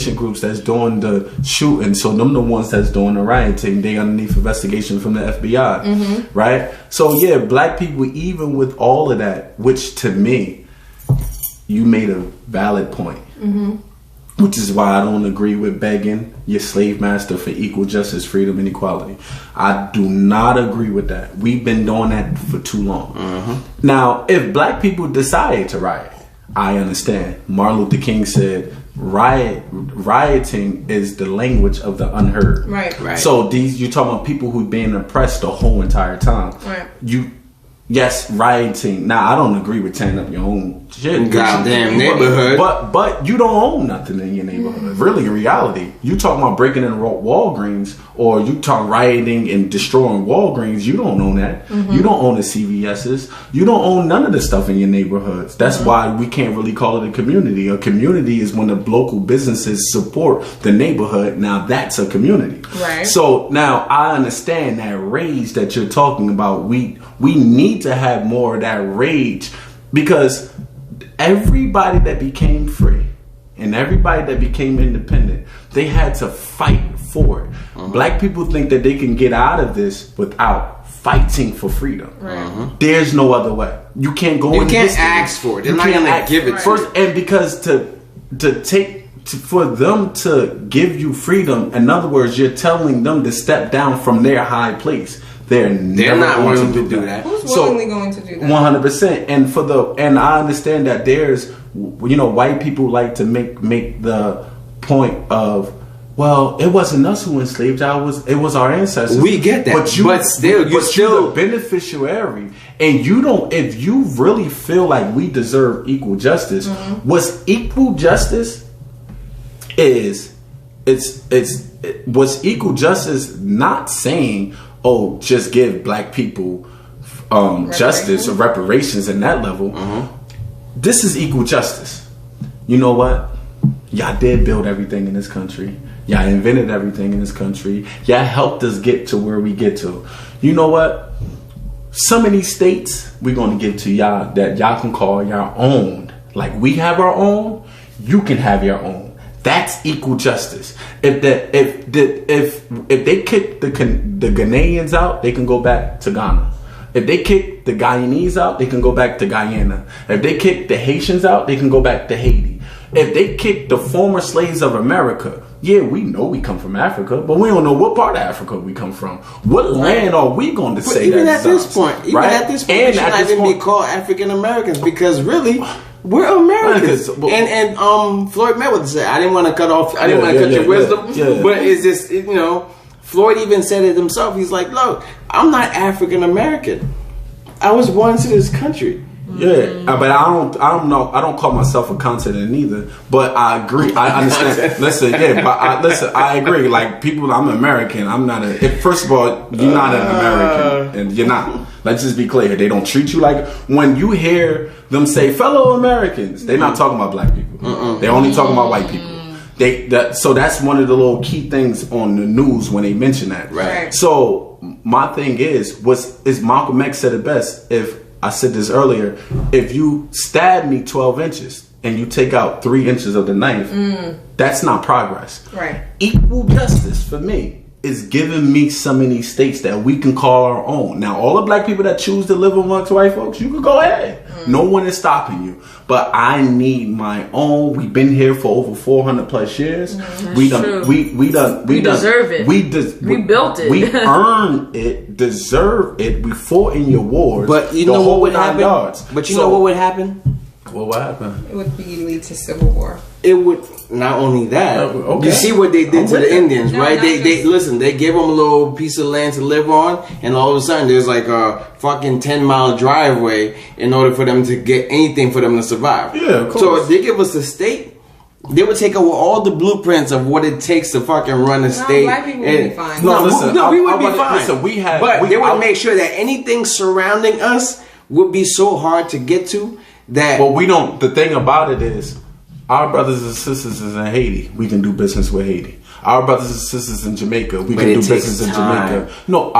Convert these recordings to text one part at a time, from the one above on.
militia groups that's doing the shooting. So them the ones that's doing the rioting. They underneath investigation from the FBI, right? So yeah, black people, even with all of that, which to me, you made a valid point. Which is why I don't agree with begging your slave master for equal justice, freedom, and equality. I do not agree with that. We've been doing that for too long. Now, if black people decide to riot, I understand. Martin Luther King said, rioting is the language of the unheard. Right. So you're talking about people who've been oppressed the whole entire time. Right. Yes, rioting. Now, I don't agree with tearing up your own shit. Goddamn neighborhood. But you don't own nothing in your neighborhood. Really, in reality. You talking about breaking into Walgreens, or you talk rioting and destroying Walgreens. You don't own that. You don't own the CVS's. You don't own none of the stuff in your neighborhoods. That's why we can't really call it a community. A community is when the local businesses support the neighborhood. Now, that's a community. Right. So, now, I understand that rage that you're talking about. We need to have more of that rage, because everybody that became free and everybody that became independent, they had to fight for it. Black people think that they can get out of this without fighting for freedom. There's no other way. You can't go. You can't ask for it. They're not gonna give it first. And because for them to give you freedom, in other words, you're telling them to step down from their high place. They're not willing to do that. Who's willingly going to do that? 100%. And I understand that there's, white people like to make the point of, well, it wasn't us who enslaved y'all. It was our ancestors. We get that, but still, you're the beneficiary, and you don't. If you really feel like we deserve equal justice, what's equal justice is what's equal justice not saying, oh, just give black people justice or reparations in that level. This is equal justice. You know what? Y'all did build everything in this country. Y'all invented everything in this country. Y'all helped us get to where we get to. You know what? Some of these states we're going to give to y'all that y'all can call your own. Like we have our own, you can have your own. That's equal justice. If they kick the Ghanaians out, they can go back to Ghana. If they kick the Guyanese out, they can go back to Guyana. If they kick the Haitians out, they can go back to Haiti. If they kick the former slaves of America, yeah, we know we come from Africa, but we don't know what part of Africa we come from. What land are we going to say even that at this point, we should not even be called African Americans, because really, we're Americans. And Floyd Mayweather said, I didn't want to cut your wisdom, but it's just, Floyd even said it himself. He's like, look, I'm not African American. I was born into this country. Yeah, but I don't call myself a continent either. But I agree. I understand. I agree. Like people, I'm American. I'm not first of all, you're not an American, and you're not. Let's just be clear. They don't treat you like, when you hear them say fellow Americans, they're not talking about black people. They're only talking about white people. So that's one of the little key things on the news when they mention that. Right. So my thing is Malcolm X said it best. I said this earlier, if you stab me 12 inches and you take out 3 inches of the knife, that's not progress. Right. Equal justice for me is giving me some of these states that we can call our own. Now, all the black people that choose to live amongst white folks, you can go ahead. No one is stopping you. But I need my own. We've been here for over 400 plus years. We deserve it. We built it. We earned it, deserve it. We fought in your wars. But you know what would happen? Know what would happen? What would happen? It would lead to civil war. It would. Not only that, You see what they did to the Indians, right? They gave them a little piece of land to live on, and all of a sudden there's like a fucking 10-mile driveway in order for them to get anything for them to survive. Yeah, of course. So if they give us a state, they would take over all the blueprints of what it takes to fucking run a state. Black people would be fine. We would be fine. Listen, they would make sure that anything surrounding us would be so hard to get to that. Well, we don't. The thing about it is, our brothers and sisters is in Haiti. We can do business with Haiti. Our brothers and sisters in Jamaica, we can do business in Jamaica. No,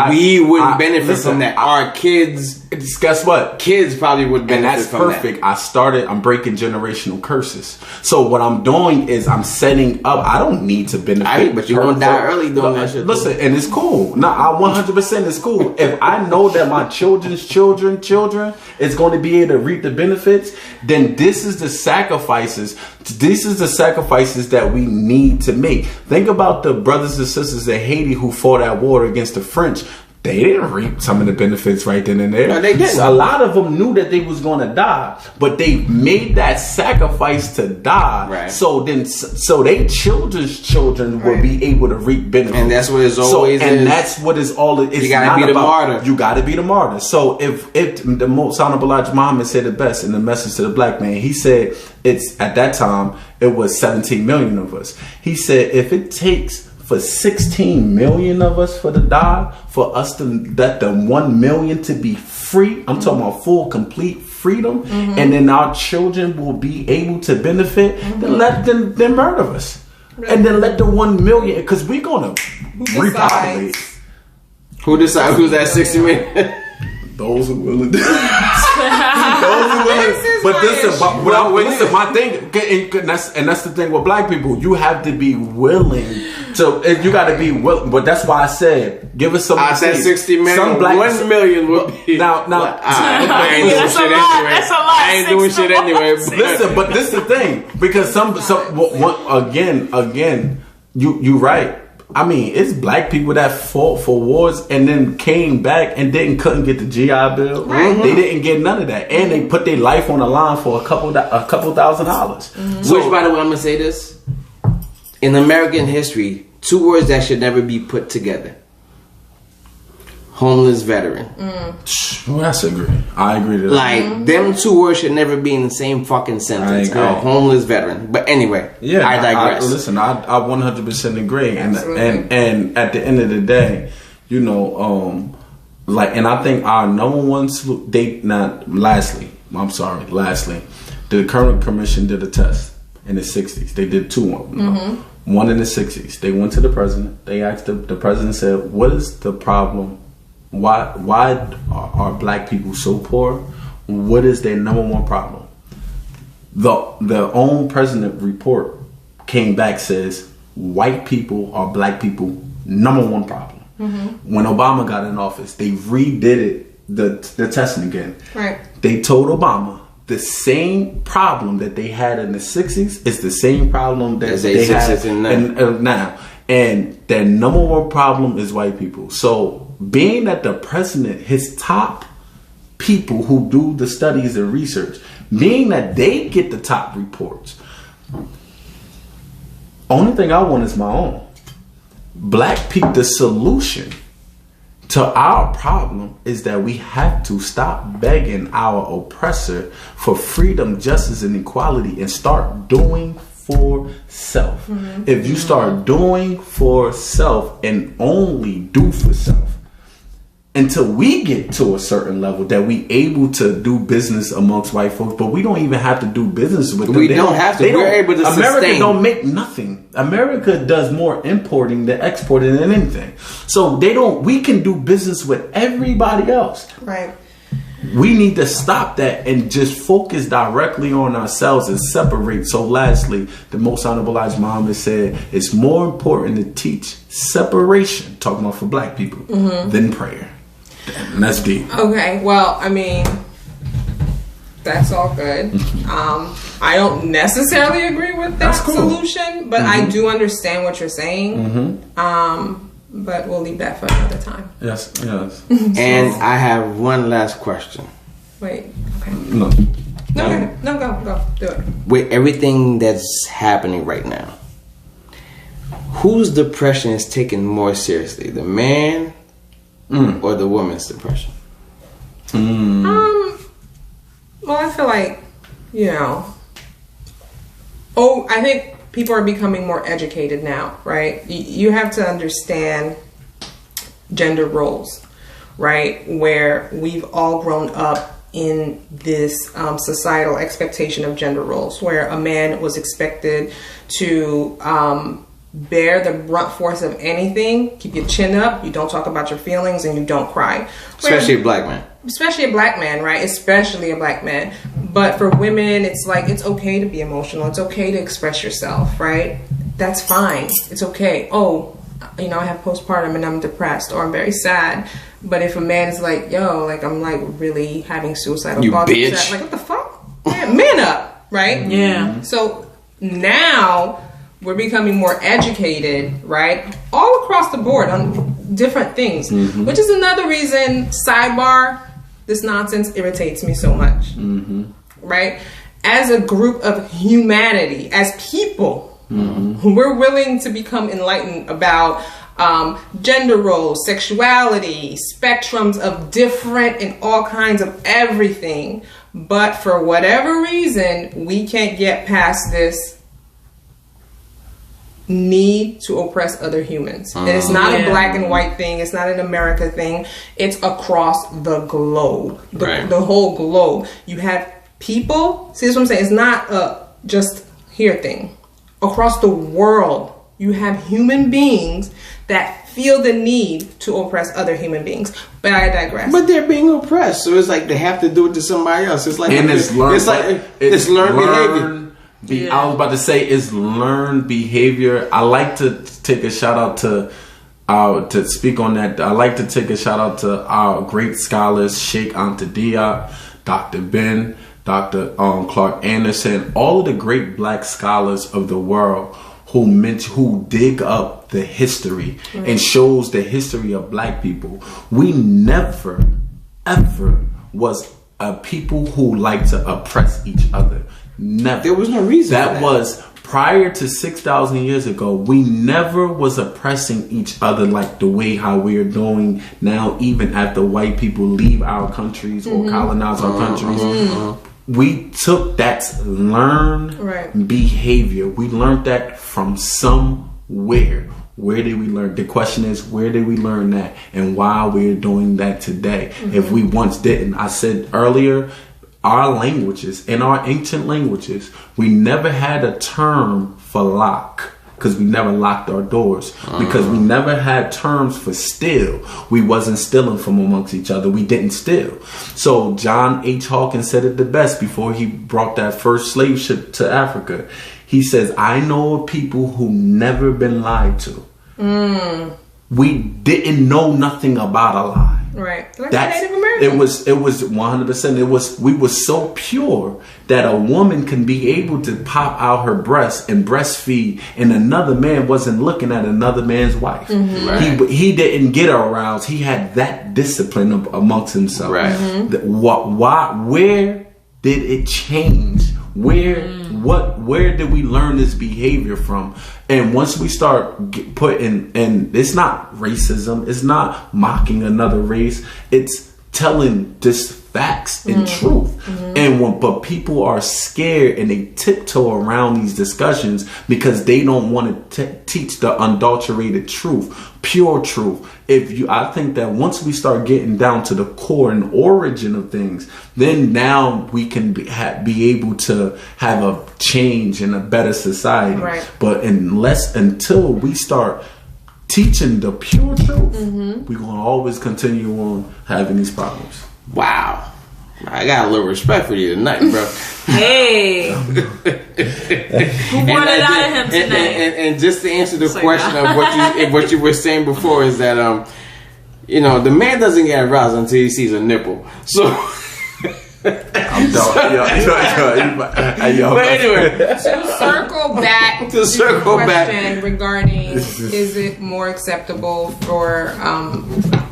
we wouldn't benefit from that. Our kids, guess what? Kids probably would benefit from that. And that's perfect. I'm breaking generational curses. So what I'm doing is I'm setting up. I don't need to benefit. But you're gonna die early doing that shit. Listen, and it's cool. No, I 100% is cool. If I know that my children's children is going to be able to reap the benefits, then this is the sacrifices. This is the sacrifices that we need to make. Think about the brothers and sisters in Haiti who fought at war against the French. They didn't reap some of the benefits right then and there. No, they didn't. A lot of them knew that they was going to die, but they made that sacrifice to die. Right. So their children's children will be able to reap benefits. And that's what it's always is. And that's what it's all. It's you gotta be the martyr. You got to be the martyr. So if the most honorable Elijah Muhammad said it best in the message to the black man, he said it's at that time it was 17 million of us. He said if it takes for 16 million of us to die, for us to let the 1 million to be free, I'm talking about full, complete freedom, and then our children will be able to benefit, then let them murder us. Right. And then let the 1 million, because we're going to repopulate. Who decides who's that 60 million? Those who willing. Those who willing. But listen, my thing, and that's the thing with black people. You have to be willing. So you got to be willing. But that's why I said, give us some. I said 60 million. Some black 1 million would be. Now, I ain't doing shit anyway. That's a lot. I ain't doing shit anyway. Listen, but this is the thing, because again, you right. I mean, it's black people that fought for wars and then came back and couldn't get the GI Bill. Right. They didn't get none of that, and they put their life on the line for a couple $1,000s. So, which, by the way, I'm gonna say this: in American history, 2 words that should never be put together: homeless veteran. Well, I agree to that. Like, them 2 words should never be in the same fucking sentence. Homeless veteran. But anyway, I digress. Listen, I 100% agree. And at the end of the day, you know, and I think our number one lastly, the current commission did a test in the 60s. They did 2 of them. One in the 60s. They went to the president. They asked the president, said, what is the problem? Why are black people so poor? What is their number one problem? The own president report came back, says white people are black people number one problem. When Obama got in office, they redid the testing again. Right. They told Obama the same problem that they had in the 60s is the same problem that they have now. And their number one problem is white people. So being that the president, his top people who do the studies and research, being that they get the top reports, only thing I want is my own. Black people, the solution to our problem is that we have to stop begging our oppressor for freedom, justice, and equality and start doing for self. If you start doing for self and only do for self, until we get to a certain level that we able to do business amongst white folks, but we don't even have to do business with them. We don't have to. We're able to sustain. America don't make nothing. America does more importing than exporting than anything. So we can do business with everybody else. Right. We need to stop that and just focus directly on ourselves and separate. So lastly, the most honorable Elijah Muhammad said, it's more important to teach separation, talking about for black people, than prayer. And that's deep. Okay, well, I mean, that's all good. I don't necessarily agree with that solution, but I do understand what you're saying. But we'll leave that for another time. Yes. And I have one last question. Wait, okay. No, go. Do it. With everything that's happening right now, whose depression is taken more seriously? The man or the woman's depression? Well, I feel like, I think people are becoming more educated now, right? You have to understand gender roles, right? Where we've all grown up in this societal expectation of gender roles, where a man was expected to bear the brunt force of anything, keep your chin up, you don't talk about your feelings, and you don't cry. Especially a black man. Especially a black man, right? Especially a black man. But for women, it's like, it's okay to be emotional. It's okay to express yourself, right? That's fine. It's okay. Oh, you know, I have postpartum and I'm depressed, or I'm very sad. But if a man is like, yo, like, I'm like really having suicidal thoughts, bitch. like, what the fuck? Man up, right? Yeah. So now we're becoming more educated, right? All across the board on different things, which is another reason, sidebar, this nonsense irritates me so much, right? As a group of humanity, as people, we're willing to become enlightened about gender roles, sexuality, spectrums of different and all kinds of everything. But for whatever reason, we can't get past this need to oppress other humans. And it's not a black and white thing. It's not an America thing. It's across the globe, the whole globe. You have people. See, that's what I'm saying. It's not a just here thing. Across the world, you have human beings that feel the need to oppress other human beings. But I digress. But they're being oppressed, so it's like they have to do it to somebody else. It's like it's learned behavior. I was about to say it's learned behavior. I like to take a shout out to speak on that. I like to take a shout out to our great scholars, Sheikh Anta Diop, Dr. Ben, Dr. Clark Anderson, all of the great black scholars of the world who dig up the history and shows the history of black people. We never, ever was a people who like to oppress each other. Never. There was no reason. That was prior to 6,000 years ago. We never was oppressing each other like the way how we are doing now, even after white people leave our countries or colonize our countries. We took that learned behavior. We learned that from somewhere. Where did we learn? The question is, where did we learn that, and why we're doing that today? If we once didn't, I said earlier, our languages, in our ancient languages, we never had a term for lock. Because we never locked our doors. Because we never had terms for steal. We wasn't stealing from amongst each other. We didn't steal. So John H. Hawkins said it the best before he brought that first slave ship to Africa. He says, I know of people who never been lied to. We didn't know nothing about a lie. Right. Like Native American. It was 100%. We were so pure that a woman can be able to pop out her breast and breastfeed, and another man wasn't looking at another man's wife. He didn't get aroused. He had that discipline amongst himself. Where did it change? Where did we learn this behavior from? And once we start putting, and it's not racism, it's not mocking another race, it's telling just facts and truth. But people are scared and they tiptoe around these discussions because they don't want to teach the unadulterated truth, pure truth. I think that once we start getting down to the core and origin of things, then now we can be able to have a change in a better society. But until we start teaching the pure truth, we're going to always continue on having these problems. Wow. I got a little respect for you tonight, bro. Hey. Who wanted out of him tonight? And just to answer the question of what you were saying before is that, the man doesn't get aroused until he sees a nipple. So... I'm done. But anyway, to circle back to the question regarding is it more acceptable for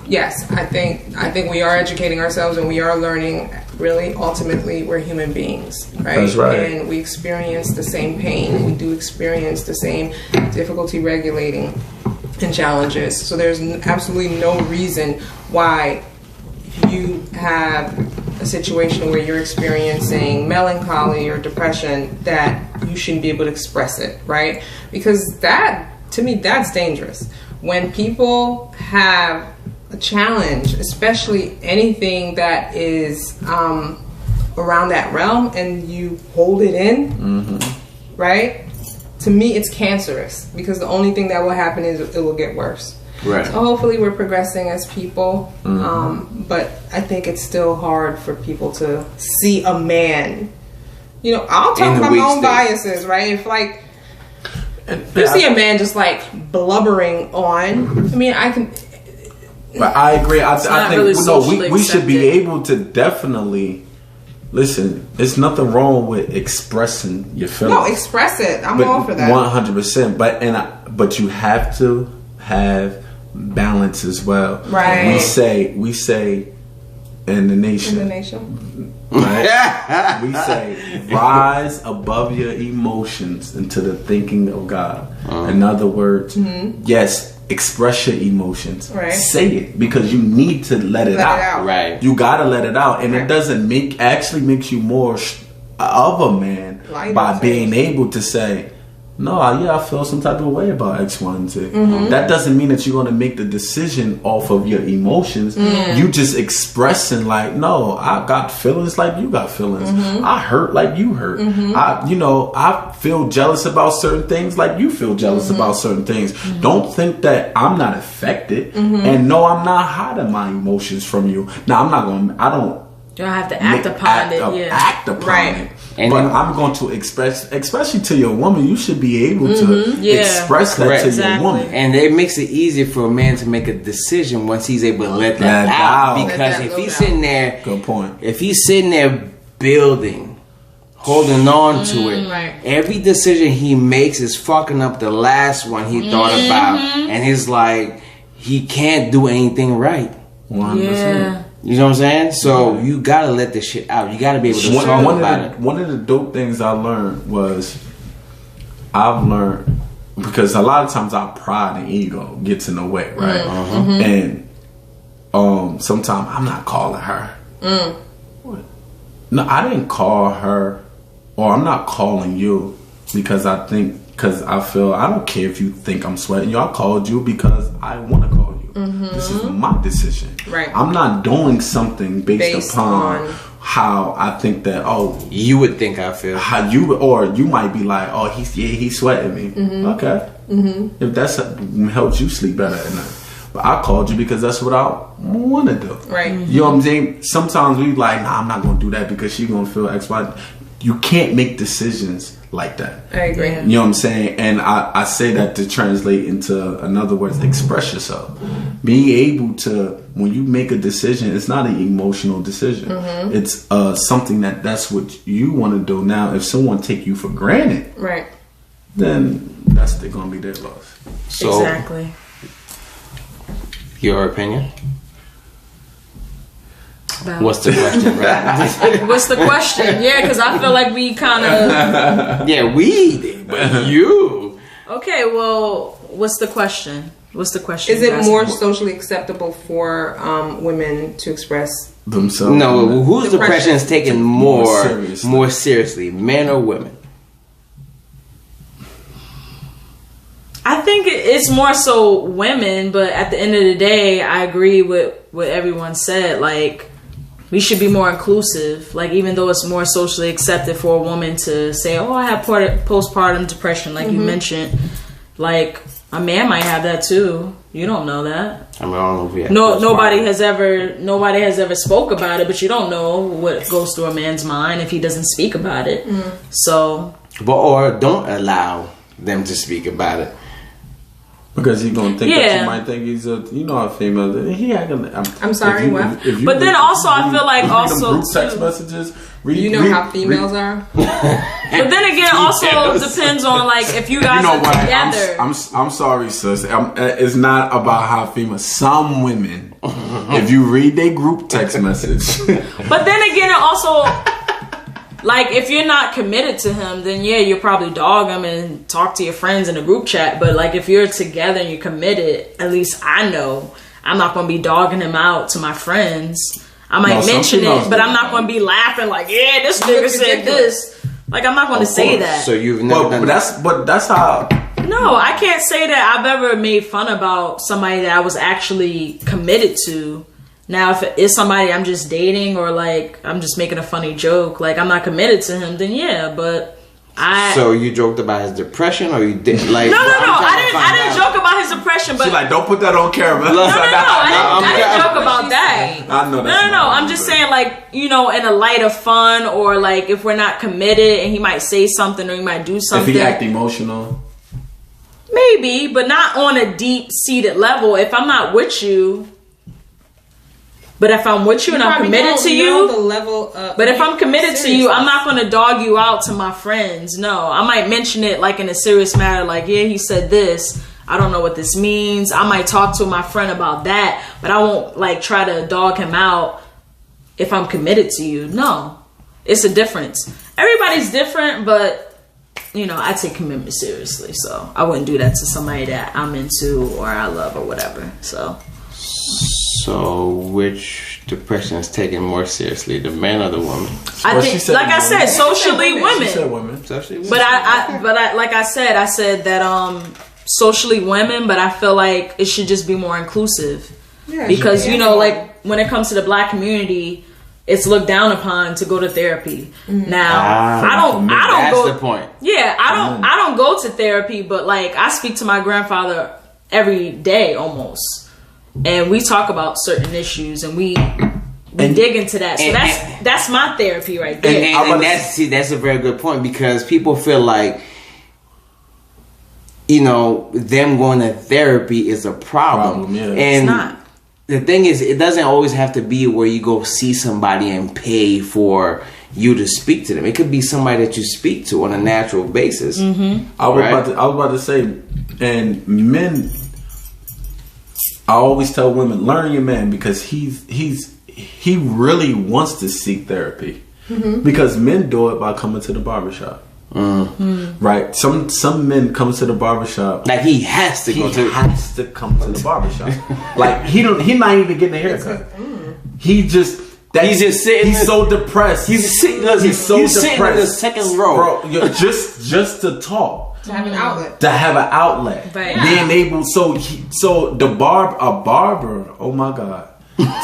yes, I think we are educating ourselves and we are learning. Really, ultimately, we're human beings, right? That's right. And we experience the same pain. We do experience the same difficulty regulating and challenges. So there's absolutely no reason why you have a situation where you're experiencing melancholy or depression that you shouldn't be able to express it, right? Because that, to me, that's dangerous. When people have a challenge, especially anything that is around that realm, and you hold it in, right? to me, it's cancerous because the only thing that will happen is it will get worse. Right. So hopefully we're progressing as people, but I think it's still hard for people to see a man. You know, I'll talk about my own biases, right? If like you see a man just like blubbering on, I mean, I can. But I agree. I think really we should be able to definitely. Listen, there's nothing wrong with expressing your feelings. No, express it. I'm all for that. 100%. But you have to have balance as well. Right. We say in the nation. Right? We say rise above your emotions into the thinking of God. In other words, yes, express your emotions. Right. Say it because you need to let it out. Right. You gotta let it out, and it doesn't makes you more of a man by being able to say, no, I feel some type of way about X, Y, and Z. That doesn't mean that you're going to make the decision off of your emotions. You just expressing like, no, I got feelings like you got feelings. I hurt like you hurt. I feel jealous about certain things like you feel jealous about certain things. Don't think that I'm not affected, and no, I'm not hiding my emotions from you. Now, You don't have to act upon it. But I'm going to express, especially to your woman, you should be able to express that to your woman. And it makes it easier for a man to make a decision once he's able to let that out. Because if he's sitting there, good point. If he's sitting there building, holding on to it, every decision he makes is fucking up the last one he thought about. And he's like, he can't do anything right. 100%. You know what I'm saying? So you gotta let this shit out. You gotta be able to talk about it. One of the dope things I learned was because a lot of times our pride and ego gets in the way, right? And sometimes I'm not calling her. No, I didn't call her, or I'm not calling you because I feel I don't care if you think I'm sweating you. I called you because I want to call you. This is my decision. Right. I'm not doing something based upon how I think that. Oh, you would think I feel. How you might be like, oh, he's sweating me. Okay. If that's helps you sleep better at night. But I called you because that's what I want to do. Right. You know what I'm saying? Sometimes we like, nah, I'm not going to do that because she's going to feel X, Y. You can't make decisions like that. I agree. You know what I'm saying? And I say that to translate into, in other words, express yourself. Being able to, when you make a decision, it's not an emotional decision. It's something that's what you want to do. Now, if someone take you for granted, right, then that's going to be their loss. So, exactly. Your opinion? What's the question, right? What's the question? Yeah, because I feel like we kind of... Yeah, we did, but you... Okay, well, what's the question? What's the question? Is it more socially acceptable for women to express themselves? No, whose depression is taken more seriously, men or women? I think it's more so women, but at the end of the day, I agree with what everyone said. Like, we should be more inclusive. Like, even though it's more socially accepted for a woman to say, oh, I have postpartum depression, like you mentioned. Like, a man might have that too. You don't know that. I mean, I don't know if we have nobody has ever spoke about it, but you don't know what goes through a man's mind if he doesn't speak about it. So, or don't allow them to speak about it. Because he's gonna think that you might think he's a female. I'm sorry, what? But then also, I feel like also group text messages. How females are. But then again, also depends on like if you guys are together. I'm sorry, sis. It's not about how females. Some women, if you read their group text message. But then again, it also. Like, if you're not committed to him, then yeah, you'll probably dog him and talk to your friends in a group chat. But like, if you're together and you're committed, at least I know I'm not going to be dogging him out to my friends. I might mention it, but I'm not going to be laughing like, yeah, this nigga said this. Like, I'm not going to say that. So you've never done that. But that's how... No, I can't say that I've ever made fun about somebody that I was actually committed to. Now, if it is somebody I'm just dating or like I'm just making a funny joke, like I'm not committed to him, then yeah. But So you joked about his depression, or you didn't? Like, no. I didn't joke about his depression, but she's like, don't put that on camera. No. I didn't joke about that. I know that's No. I'm just saying, like, you know, in a light of fun, or like if we're not committed, and he might say something or he might do something. If he act emotional, maybe, but not on a deep seated level. If I'm not with you. But if I'm with you and I'm committed to you, the level of but if I'm committed to you, I'm not going to dog you out to my friends. No, I might mention it like in a serious matter, like, yeah, he said this. I don't know what this means. I might talk to my friend about that, but I won't like try to dog him out if I'm committed to you. No, it's a difference. Everybody's different, but you know, I take commitment seriously. So I wouldn't do that to somebody that I'm into or I love or whatever. So, which depression is taken more seriously, the man or the woman? I think, like I said, socially women. She said women. But I like I said that socially women, but I feel like it should just be more inclusive. Yeah, because you know, like when it comes to the black community, it's looked down upon to go to therapy. Now, I don't go. That's the point. Yeah, I don't go to therapy, but like I speak to my grandfather every day almost. And we talk about certain issues, and we dig into that. So that's my therapy right there. And that's a very good point, because people feel like, you know, them going to therapy is a problem. Yeah. And it's not. The thing is, it doesn't always have to be where you go see somebody and pay for you to speak to them. It could be somebody that you speak to on a natural basis. Mm-hmm. I was about to say, and men. I always tell women, learn your man, because he really wants to seek therapy. Mm-hmm. Because men do it by coming to the barbershop. Right? Some men come to the barbershop. Like he has to come to the barbershop. Like he not even getting a haircut. He's just sitting. He's so depressed. He's sitting in the second row, bro. Just to talk. To have an outlet. Right. Being able, a barber, oh my God,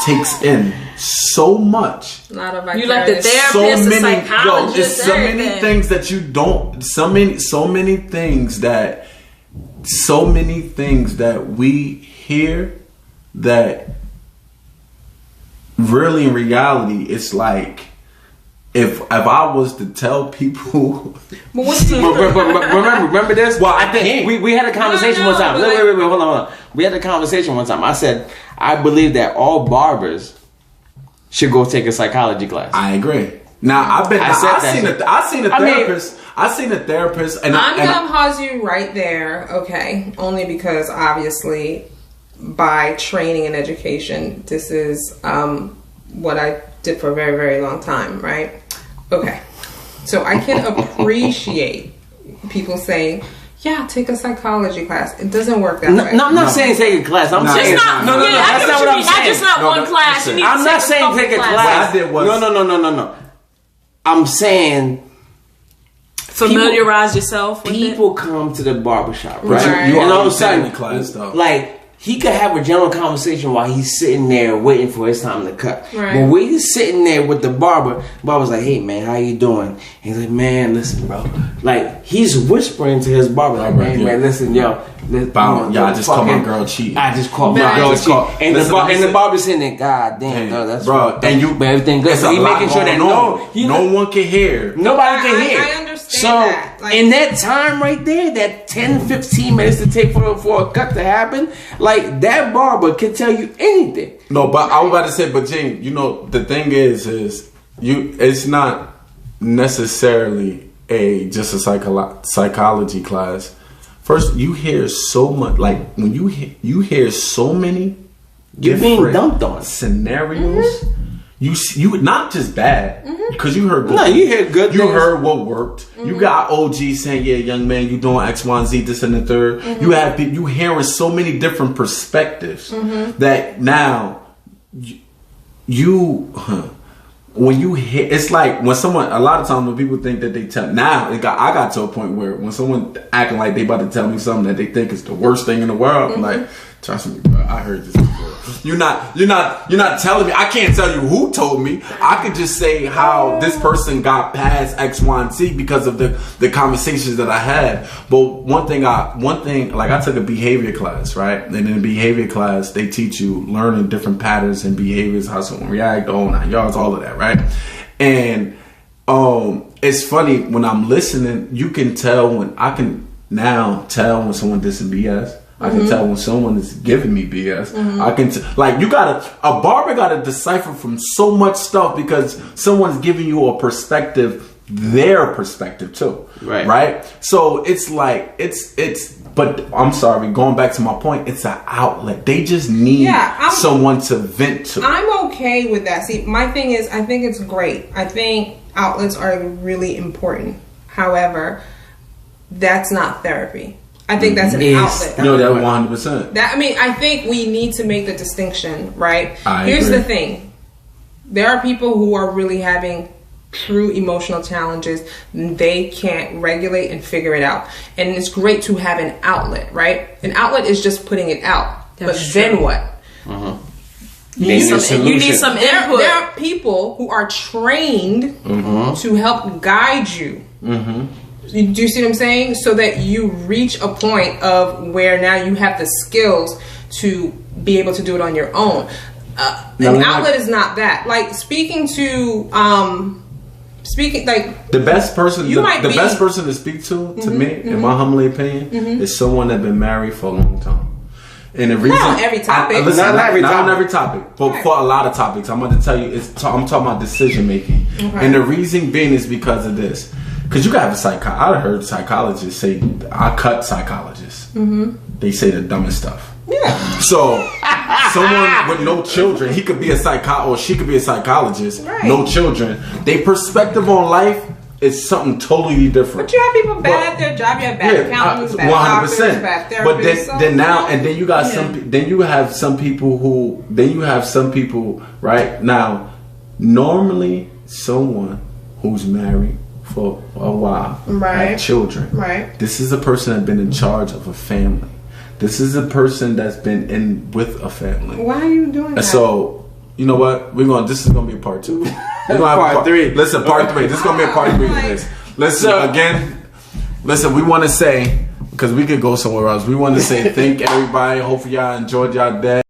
takes in so much. A lot of you like the therapist, the psychologist, it's so many things that you don't. So many things that we hear that really in reality, it's like. If I was to tell people, but remember this? Well, I think we had a conversation one time. Wait, hold on. We had a conversation one time. I said I believe that all barbers should go take a psychology class. I agree. Now I've seen a therapist, and I'm gonna pause you right there, okay? Only because obviously, by training and education, this is what I did for a very, very long time, right? Okay. So I can appreciate people saying, yeah, take a psychology class. It doesn't work that way. No, I'm not saying take a class. I'm saying that's not what I'm saying. Not just one class. I'm not saying take a class. No. I'm saying familiarize yourself with people come to the barbershop, right? You and all of a sudden class though. Like he could have a general conversation while he's sitting there waiting for his time to cut. Right. But when he's sitting there with the barber's like, hey man, how you doing? And he's like, man, listen, bro. Like he's whispering to his barber, like, man, listen, yo. I just called my girl cheating. I just called my girl cheating. And the barber's sitting there, God damn, no, that's bro. And you, but everything good. So he's making sure that no one can hear. Nobody can hear. I understand so that. Like, in that time right there, that 10-15 minutes to take for a cut to happen, like that barber can tell you anything. No, but I was about to say, but Gene, you know, the thing is it's not necessarily just a psychology class. First, you hear so much, like when you hear so many you're being dumped on scenarios. You not just bad, because you heard good. No, you hear good. You heard what worked. You got OG saying, "Yeah, young man, you doing X, Y, and Z, this and the third." You have you hearing so many different perspectives that now when you hit, it's like when someone, a lot of times when people think that they tell, now I got to a point where when someone acting like they about to tell me something that they think is the worst thing in the world, I'm like, trust me, bro, I heard this before. You're not telling me. I can't tell you who told me. I could just say how this person got past X, Y, and Z because of the conversations that I had. But one thing, like I took a behavior class, right? And in the behavior class, they teach you learning different patterns and behaviors, how someone react, all of that, right? And it's funny when I'm listening, you can tell when I can now tell when someone dissing BS. I can tell when someone is giving me BS. I can a barber gotta decipher from so much stuff because someone's giving you a perspective, their perspective too. Right? So it's like, but I'm sorry, going back to my point, it's an outlet. They just need someone to vent to. I'm okay with that. See, my thing is, I think it's great. I think outlets are really important. However, that's not therapy. I think that's an outlet. No, that 100%. I think we need to make the distinction, right? Here's the thing. There are people who are really having true emotional challenges. They can't regulate and figure it out. And it's great to have an outlet, right? An outlet is just putting it out. Then what? You need some input. There are people who are trained to help guide you. Do you see what I'm saying? So that you reach a point of where now you have the skills to be able to do it on your own. An outlet is not that. Like speaking like the best person, the best person to speak to me, in my humble opinion, is someone that's been married for a long time. And the reason, not on every topic. Not on every topic, but for a lot of topics, I'm going to tell you. I'm talking about decision making, and the reason being is because of this. Because you got to have I heard psychologists say, I cut psychologists. They say the dumbest stuff. Yeah. So someone with no children, he could be a or she could be a psychologist. Right. No children. Their perspective on life is something totally different. But you have people bad at their job. You have bad accountants, bad doctors, bad therapists. But then now, and then you got then you have some people right now. Normally, someone who's married for a while, have children. Right. This is a person that's been in charge of a family. This is a person that's been in with a family. Why are you doing that? So, you know what? This is gonna be a part 2. We're gonna have part 3. Listen, part 3. This is gonna be a part 3 of this. Listen, we want to say, because we could go somewhere else. We want to say thank everybody. Hopefully y'all enjoyed y'all day.